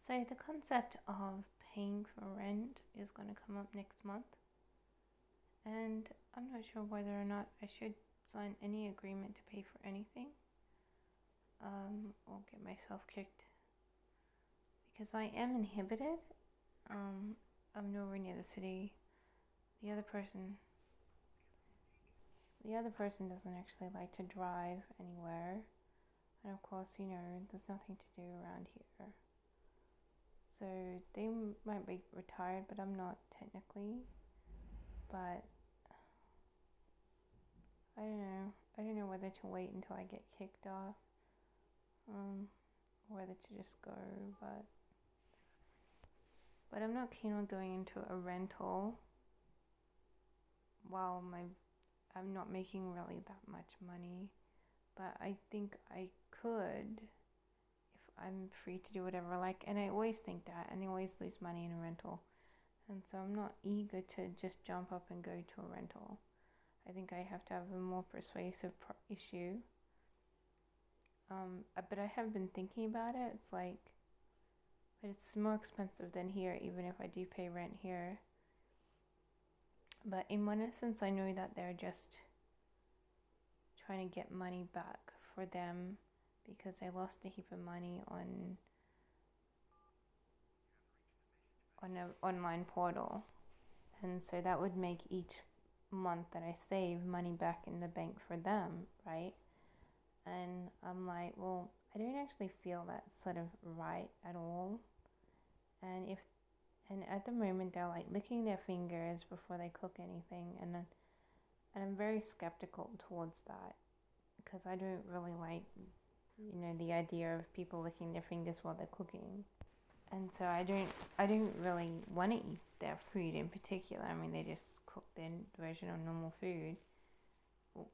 So the concept of paying for rent is going to come up next month, and I'm not sure whether or not I should sign any agreement to pay for anything, or get myself kicked because I am inhibited. I'm nowhere near the city. The other person, the other person doesn't actually like to drive anywhere, and of course, there's nothing to do around here. So they might be retired, but I'm not technically. But I don't know. I don't know whether to wait until I get kicked off, or whether to just go. But I'm not keen on going into a rental while I'm not making really that much money. But I think I could if I'm free to do whatever I like. And I always think that, and I always lose money in a rental. And so I'm not eager to just jump up and go to a rental. I think I have to have a more persuasive issue. But I have been thinking about it. It's like, but it's more expensive than here, even if I do pay rent here. But in one instance, I know that they're just trying to get money back for them because they lost a heap of money on an online portal. And so that would make each month that I save money back in the bank for them, right? And I'm like, well, I don't actually feel that sort of right at all. And at the moment they're like licking their fingers before they cook anything, and I'm very skeptical towards that because I don't really like the idea of people licking their fingers while they're cooking. And so I don't really want to eat their food in particular. I mean, they just cook their version of normal food.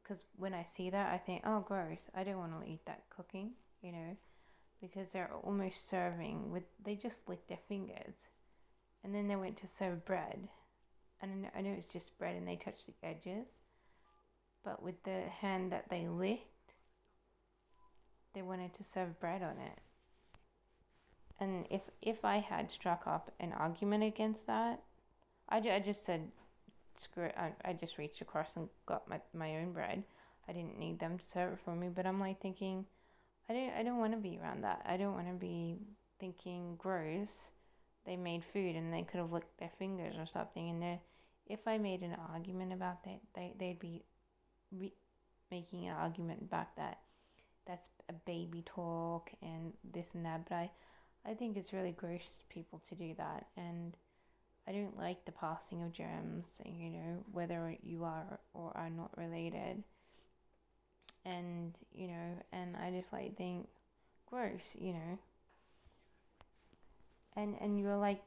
Because when I see that, I think, oh, gross. I don't want to eat that cooking, because they're almost serving with, they just lick their fingers. And then they went to serve bread. And I know it's just bread and they touch the edges. But with the hand that they licked, they wanted to serve bread on it. And if I had struck up an argument against that, I just said, screw it. I just reached across and got my own bread. I didn't need them to serve it for me. But I'm like thinking, I don't want to be around that. I don't want to be thinking gross. They made food and they could have licked their fingers or something. And if I made an argument about that, they'd be making an argument back that that's a baby talk and this and that. But I think it's really gross people to do that. And I don't like the passing of germs, whether you are or are not related. And, and I just think, gross, And you're like,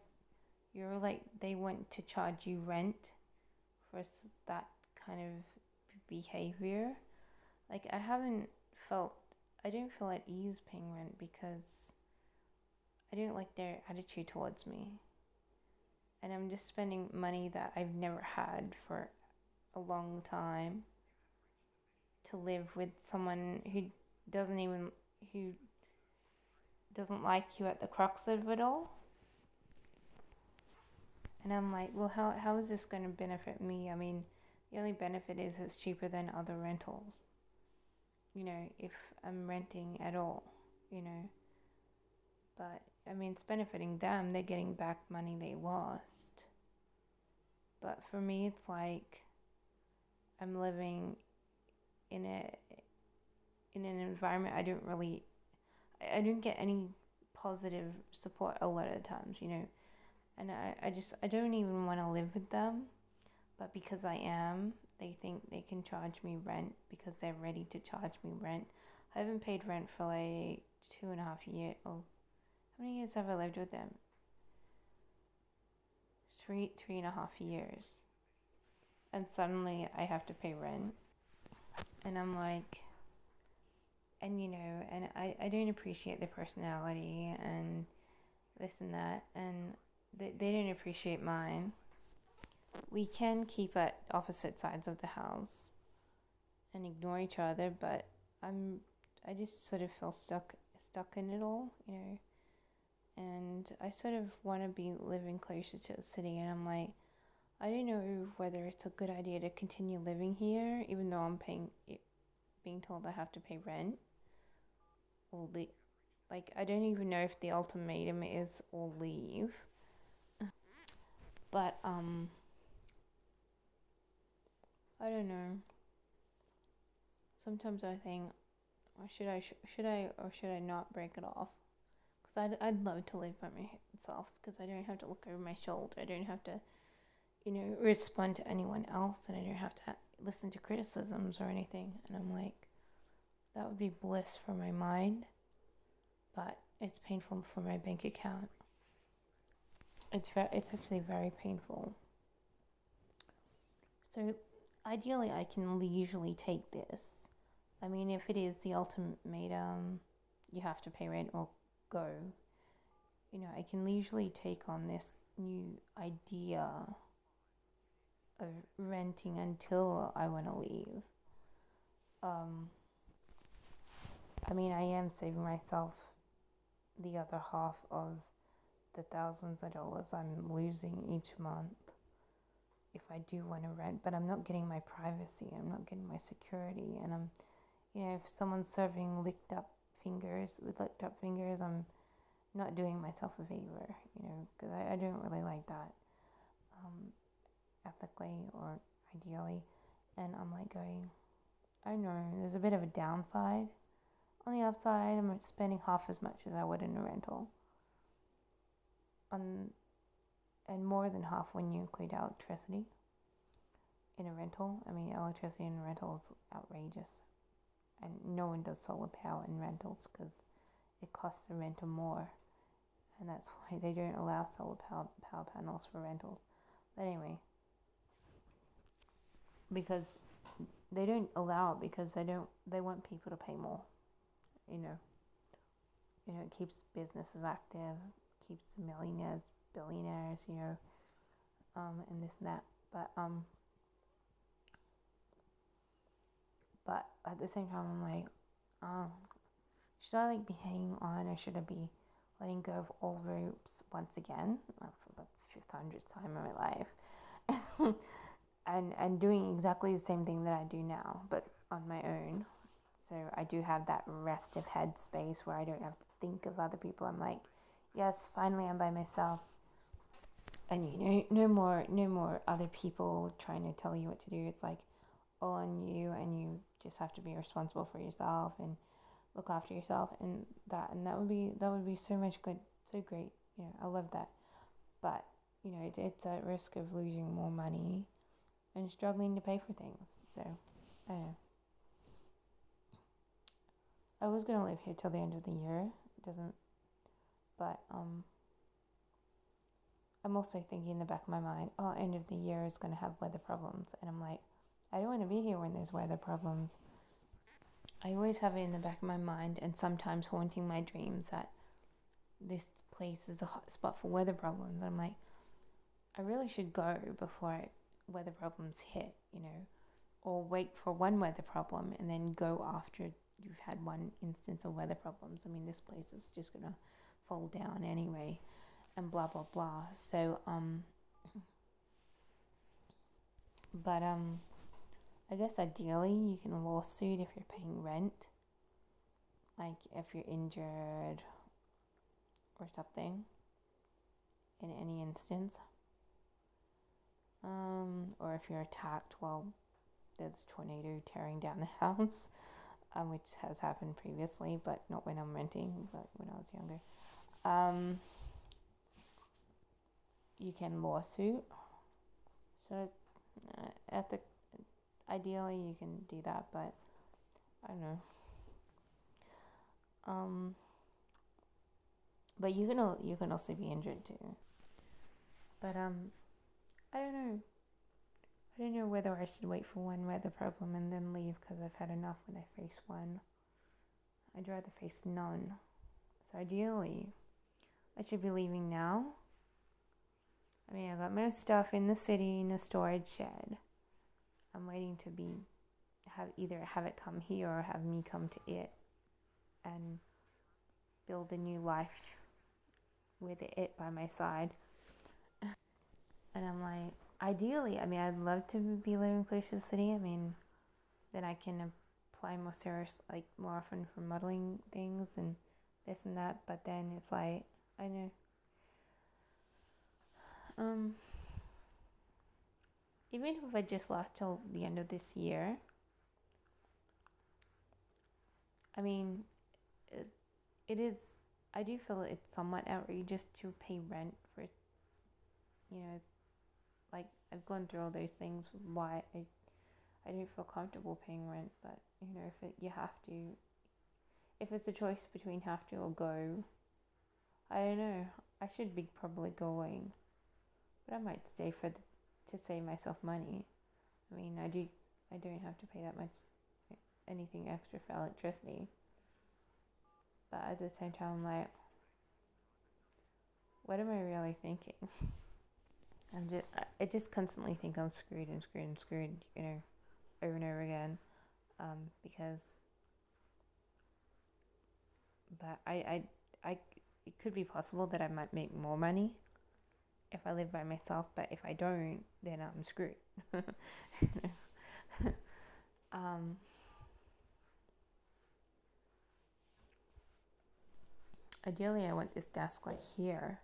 they want to charge you rent for that kind of behavior. Like, I don't feel at ease paying rent because I don't like their attitude towards me. And I'm just spending money that I've never had for a long time to live with someone who doesn't like you at the crux of it all. And I'm like, well, how is this going to benefit me? I mean, the only benefit is it's cheaper than other rentals, if I'm renting at all, But, I mean, it's benefiting them. They're getting back money they lost. But for me, it's like I'm living in an environment I don't get any positive support a lot of times, And I don't even want to live with them. But because I am, they think they can charge me rent because they're ready to charge me rent. I haven't paid rent for like 2.5 years. Oh, how many years have I lived with them? Three and a half years. And suddenly I have to pay rent. And I'm like, and and I don't appreciate their personality and this and that. And they don't appreciate mine. We can keep at opposite sides of the house and ignore each other, but I just sort of feel stuck in it all, And and I sort of want to be living closer to the city, and I'm like, I don't know whether it's a good idea to continue living here, even though I'm being told I have to pay rent, or like, I don't even know if the ultimatum is or leave. But I don't know. Sometimes I think, or should I not break it off? Because I'd love to live by myself, because I don't have to look over my shoulder. I don't have to, respond to anyone else, and I don't have to listen to criticisms or anything. And I'm like, that would be bliss for my mind, but it's painful for my bank account. It's actually very painful. So ideally, I can leisurely take this. I mean, if it is the ultimatum, you have to pay rent or go. I can leisurely take on this new idea of renting until I want to leave. I mean, I am saving myself the other half of the thousands of dollars I'm losing each month if I do want to rent, but I'm not getting my privacy, I'm not getting my security, and if someone's serving licked up fingers, I'm not doing myself a favor, because I don't really like that, ethically or ideally, and I'm like going, I don't know, there's a bit of a downside. On the upside, I'm spending half as much as I would in a rental. And more than half when you include electricity in a rental. I mean, electricity in a rental is outrageous. And no one does solar power in rentals because it costs the renter more. And that's why they don't allow solar power panels for rentals. But anyway, because they don't allow it because they want people to pay more. It keeps businesses active, keeps the millionaires, billionaires, and this and that. But at the same time, I'm like, should I be hanging on, or should I be letting go of all ropes once again for the 500th time in my life, and doing exactly the same thing that I do now, but on my own. So I do have that restive head space where I don't have to think of other people. I'm like, yes, finally I'm by myself. And no more other people trying to tell you what to do. It's like all on you, and you just have to be responsible for yourself and look after yourself, and that would be so much good, so great. I love that. But it's at risk of losing more money and struggling to pay for things. So I don't know. I was gonna live here till the end of the year. It doesn't, but I'm also thinking in the back of my mind, end of the year is gonna have weather problems, and I'm like, I don't want to be here when there's weather problems. I always have it in the back of my mind, and sometimes haunting my dreams, that this place is a hot spot for weather problems. And I'm like, I really should go before weather problems hit, or wait for one weather problem and then go after you've had one instance of weather problems. I mean, this place is just gonna fall down anyway, and blah blah blah. So but I guess ideally you can lawsuit if you're paying rent, like if you're injured or something in any instance, or if you're attacked while there's a tornado tearing down the house, which has happened previously, but not when I'm renting, but when I was younger. You can lawsuit. So ideally you can do that, but I don't know. But you can also be injured too. But I don't know. I don't know whether I should wait for one weather problem and then leave, because I've had enough when I face one. I'd rather face none. So ideally, I should be leaving now. I mean, I got most stuff in the city in a storage shed. I'm waiting to either have it come here or have me come to it and build a new life with it by my side. And I'm like, ideally, I mean, I'd love to be living close to the city. I mean, then I can apply more serious, like more often for modeling things and this and that. But then it's like, I know, even if I just last till the end of this year, I mean, it is, I do feel it's somewhat outrageous to pay rent for, like I've gone through all those things why I don't feel comfortable paying rent, but you have to, if it's a choice between have to or go, I don't know. I should be probably going, but I might stay to save myself money. I mean, I don't have to pay that much anything extra for electricity, but at the same time, I'm like, what am I really thinking? I just constantly think I'm screwed and screwed and screwed, over and over again, because, but it could be possible that I might make more money if I live by myself, but if I don't, then I'm screwed. Ideally, I want this desk like here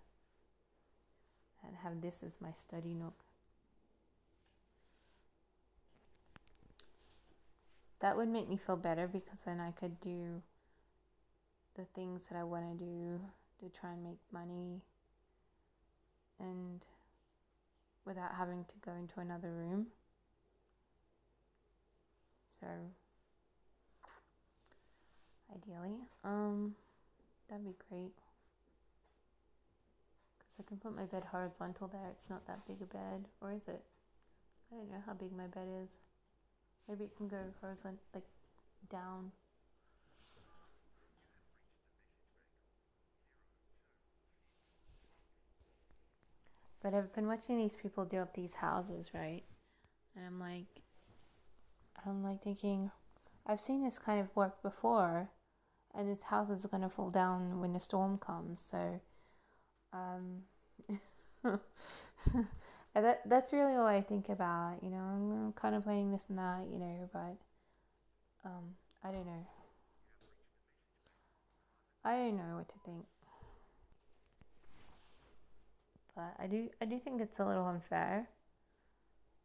and have this as my study nook. That would make me feel better because then I could do the things that I want to do to try and make money and without having to go into another room. So ideally, that'd be great. Because I can put my bed horizontal there. It's not that big a bed, or is it? I don't know how big my bed is. Maybe it can go horizontal, like down. But I've been watching these people do up these houses, right? And I'm like thinking, I've seen this kind of work before, and this house is gonna fall down when the storm comes. So, that's really all I think about. I'm contemplating this and that, but I don't know. I don't know what to think. But I do think it's a little unfair,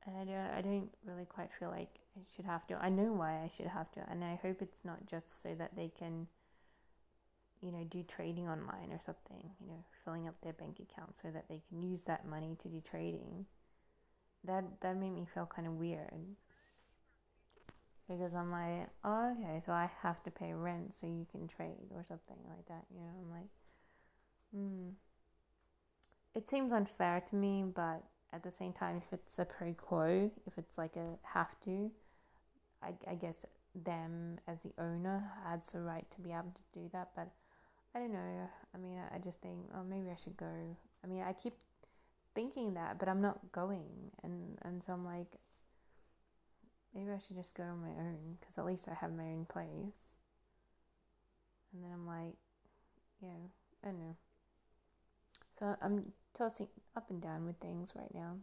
and I don't really quite feel like I should have to. I know why I should have to, and I hope it's not just so that they can, do trading online or something. Filling up their bank account so that they can use that money to do trading. That made me feel kind of weird because I'm like, oh, okay, so I have to pay rent so you can trade or something like that. I'm like, it seems unfair to me, but at the same time, if it's a pro quo, if it's like a have to, I guess them as the owner has the right to be able to do that. But I don't know. I mean, I just think, oh, maybe I should go. I mean, I keep thinking that, but I'm not going, and so I'm like, maybe I should just go on my own because at least I have my own place. And then I'm like, I don't know. So I'm tossing up and down with things right now.